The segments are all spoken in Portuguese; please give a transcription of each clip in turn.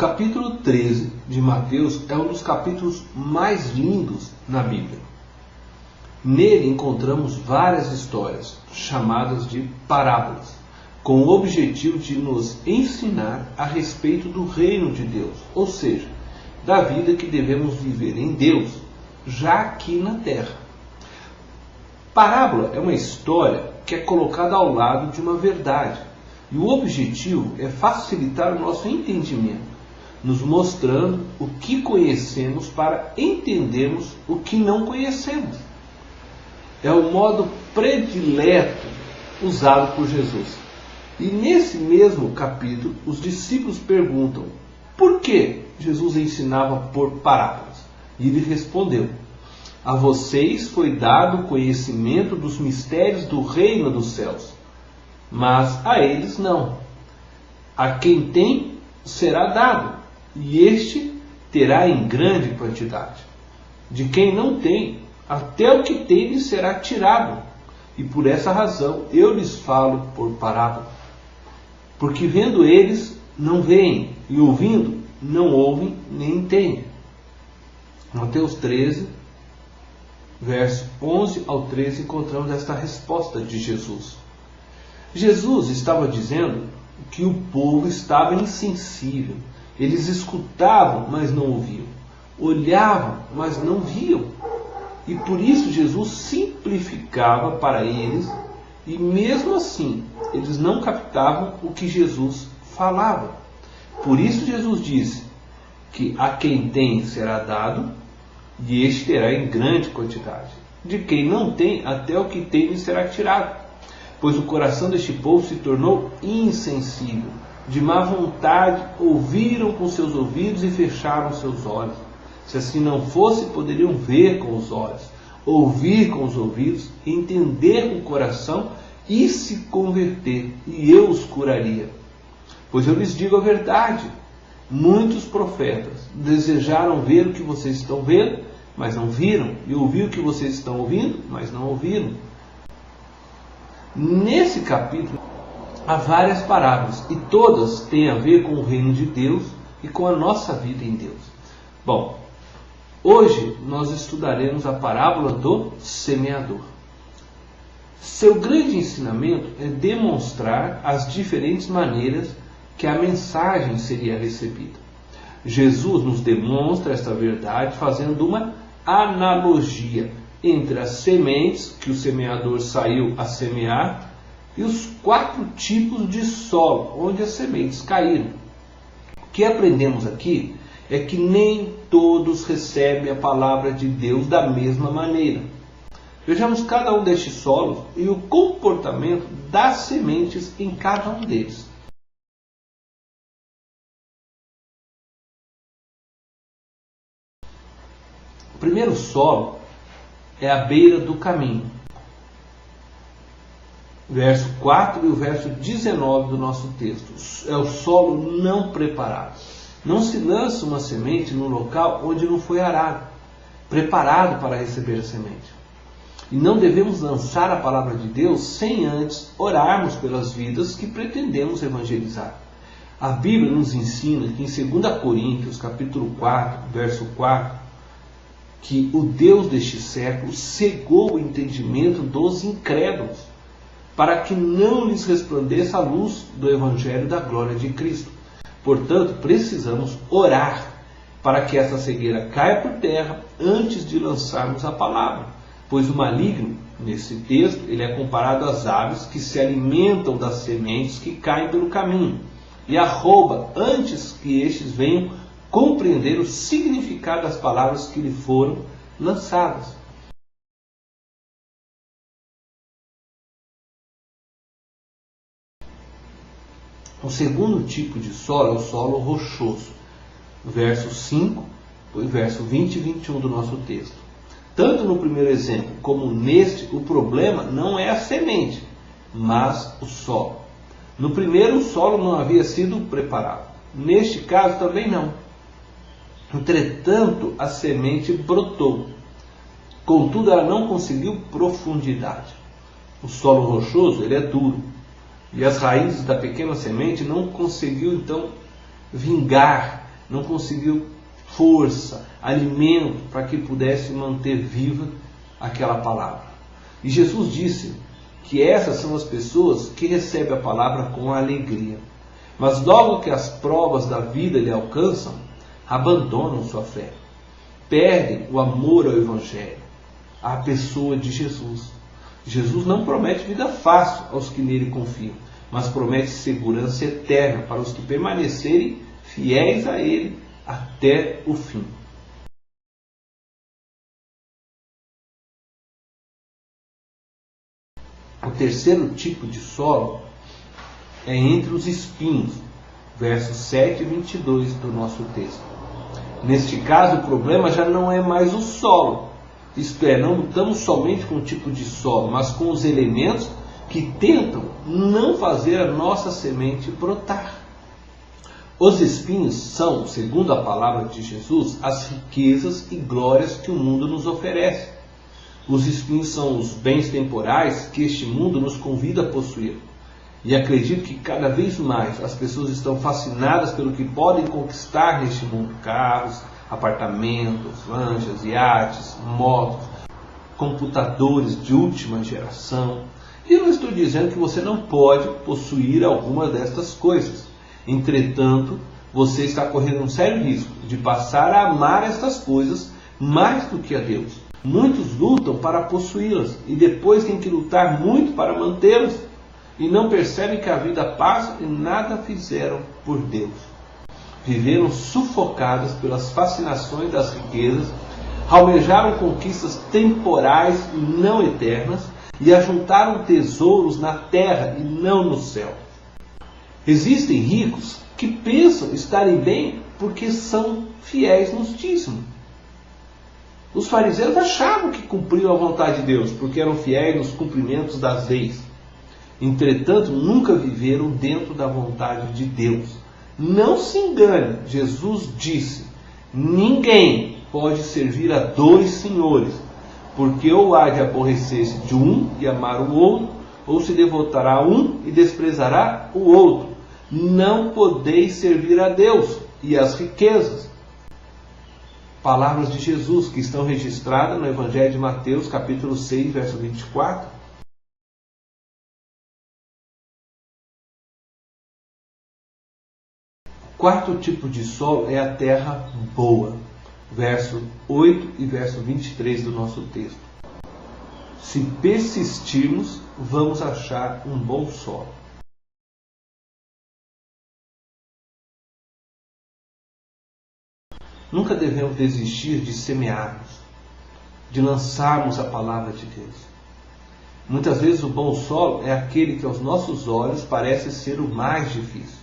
capítulo 13 de Mateus é um dos capítulos mais lindos na Bíblia. Nele encontramos várias histórias, chamadas de parábolas, com o objetivo de nos ensinar a respeito do reino de Deus, ou seja, da vida que devemos viver em Deus, já aqui na terra. Parábola é uma história que é colocada ao lado de uma verdade, e o objetivo é facilitar o nosso entendimento, nos mostrando o que conhecemos para entendermos o que não conhecemos. É o modo predileto usado por Jesus. E nesse mesmo capítulo, os discípulos perguntam por que Jesus ensinava por parábolas. E ele respondeu: a vocês foi dado o conhecimento dos mistérios do reino dos céus, mas a eles não. A quem tem será dado, e este terá em grande quantidade. De quem não tem, até o que tem lhe será tirado. E por essa razão eu lhes falo por parábola. Porque vendo eles, não veem, e ouvindo, não ouvem nem entendem. Mateus 13, verso 11 ao 13, encontramos esta resposta de Jesus. Jesus estava dizendo que o povo estava insensível. Eles escutavam, mas não ouviam. Olhavam, mas não viam. E por isso Jesus simplificava para eles, e mesmo assim, eles não captavam o que Jesus falava. Por isso Jesus disse que a quem tem será dado, e este terá em grande quantidade. De quem não tem, até o que tem lhe será tirado. Pois o coração deste povo se tornou insensível. De má vontade, ouviram com seus ouvidos e fecharam seus olhos. Se assim não fosse, poderiam ver com os olhos, ouvir com os ouvidos, entender com o coração e se converter, e eu os curaria. Pois eu lhes digo a verdade, muitos profetas desejaram ver o que vocês estão vendo, mas não viram, e ouvir o que vocês estão ouvindo, mas não ouviram. Nesse capítulo há várias parábolas, e todas têm a ver com o reino de Deus e com a nossa vida em Deus. Bom, hoje nós estudaremos a parábola do semeador. Seu grande ensinamento é demonstrar as diferentes maneiras que a mensagem seria recebida. Jesus nos demonstra esta verdade fazendo uma analogia entre as sementes que o semeador saiu a semear e os 4 tipos de solo onde as sementes caíram. O que aprendemos aqui é que nem todos recebem a palavra de Deus da mesma maneira. Vejamos cada um destes solos e o comportamento das sementes em cada um deles. O primeiro solo é a beira do caminho. Verso 4 e o verso 19 do nosso texto. É o solo não preparado. Não se lança uma semente no local onde não foi arado, preparado para receber a semente. E não devemos lançar a palavra de Deus sem antes orarmos pelas vidas que pretendemos evangelizar. A Bíblia nos ensina que em 2 Coríntios, capítulo 4, verso 4, que o Deus deste século cegou o entendimento dos incrédulos, para que não lhes resplandeça a luz do Evangelho da glória de Cristo. Portanto, precisamos orar para que essa cegueira caia por terra antes de lançarmos a palavra. Pois o maligno, nesse texto, ele é comparado às aves que se alimentam das sementes que caem pelo caminho e a rouba antes que estes venham compreender o significado das palavras que lhe foram lançadas. O segundo tipo de solo é o solo rochoso. Verso 5 e verso 20 e 21 do nosso texto. Tanto no primeiro exemplo como neste, o problema não é a semente, mas o solo. No primeiro, o solo não havia sido preparado. Neste caso, também não. Entretanto, a semente brotou. Contudo, ela não conseguiu profundidade. O solo rochoso, ele é duro. E as raízes da pequena semente não conseguiu, então, vingar não conseguiu força, alimento para que pudesse manter viva aquela palavra. E Jesus disse que essas são as pessoas que recebem a palavra com alegria. Mas logo que as provas da vida lhe alcançam, abandonam sua fé. Perdem o amor ao Evangelho, à pessoa de Jesus. Jesus não promete vida fácil aos que nele confiam, mas promete segurança eterna para os que permanecerem fiéis a ele até o fim. O terceiro tipo de solo é entre os espinhos, versos 7 e 22 do nosso texto. Neste caso, o problema já não é mais o solo, isto é, não lutamos somente com o tipo de solo, mas com os elementos que tentam não fazer a nossa semente brotar. Os espinhos são, segundo a palavra de Jesus, as riquezas e glórias que o mundo nos oferece. Os espinhos são os bens temporais que este mundo nos convida a possuir. E acredito que cada vez mais as pessoas estão fascinadas pelo que podem conquistar neste mundo: carros, apartamentos, lanchas, iates, motos, computadores de última geração. E eu não estou dizendo que você não pode possuir alguma destas coisas. Entretanto, você está correndo um sério risco de passar a amar estas coisas mais do que a Deus. Muitos lutam para possuí-las e depois têm que lutar muito para mantê-las, e não percebem que a vida passa e nada fizeram por Deus. Viveram sufocadas pelas fascinações das riquezas, almejaram conquistas temporais e não eternas, e ajuntaram tesouros na terra e não no céu. Existem ricos que pensam estarem bem porque são fiéis nos dízimos. Os fariseus achavam que cumpriam a vontade de Deus porque eram fiéis nos cumprimentos das leis. Entretanto, nunca viveram dentro da vontade de Deus. Não se engane, Jesus disse: ninguém pode servir a dois senhores, porque ou há de aborrecer-se de um e amar o outro, ou se devotará a um e desprezará o outro. Não podeis servir a Deus e às riquezas. Palavras de Jesus que estão registradas no Evangelho de Mateus, capítulo 6, verso 24. O quarto tipo de solo é a terra boa, verso 8 e verso 23 do nosso texto. Se persistirmos, vamos achar um bom solo. Nunca devemos desistir de semearmos, de lançarmos a palavra de Deus. Muitas vezes o bom solo é aquele que aos nossos olhos parece ser o mais difícil.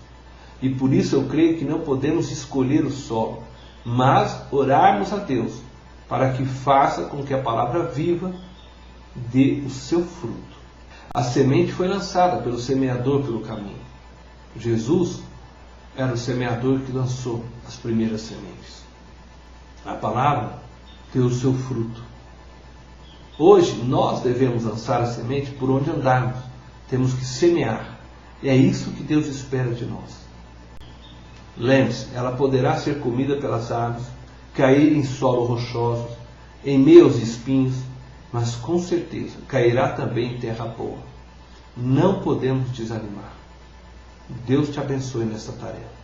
E por isso eu creio que não podemos escolher o solo, mas orarmos a Deus para que faça com que a palavra viva dê o seu fruto. A semente foi lançada pelo semeador pelo caminho. Jesus era o semeador que lançou as primeiras sementes. A palavra deu o seu fruto. Hoje nós devemos lançar a semente por onde andarmos. Temos que semear. E é isso que Deus espera de nós. Lembre-se, ela poderá ser comida pelas aves, cair em solo rochoso, em meio aos espinhos, mas com certeza cairá também em terra boa. Não podemos desanimar. Deus te abençoe nessa tarefa.